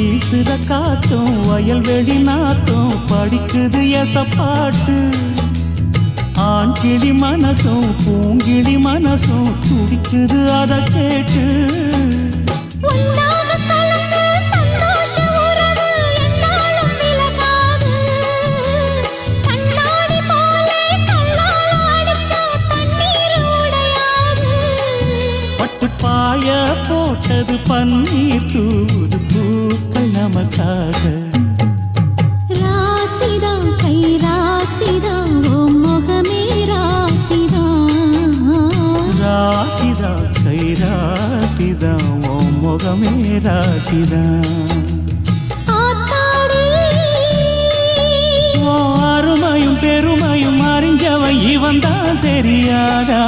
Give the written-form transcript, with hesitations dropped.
வீசுற காத்தும் வயல்வெளி நாத்தும் படிக்குது எசப்பாட்டு ஆண்கிளி மனசும் பூங்கிளி மனசும் துடிக்குது அத கேட்டு பாய போட்டது பன்னீர் தூது பூக்கள் நமக்காக ராசிதான் கை ராசிதான் ஓ முகமே ராசிதான் ராசிதான் கை ராசிதான் ஓ முகமே ராசிதான் அருமையும் பெருமையும் அறிஞ்சவன் இவன் தான் தெரியாதா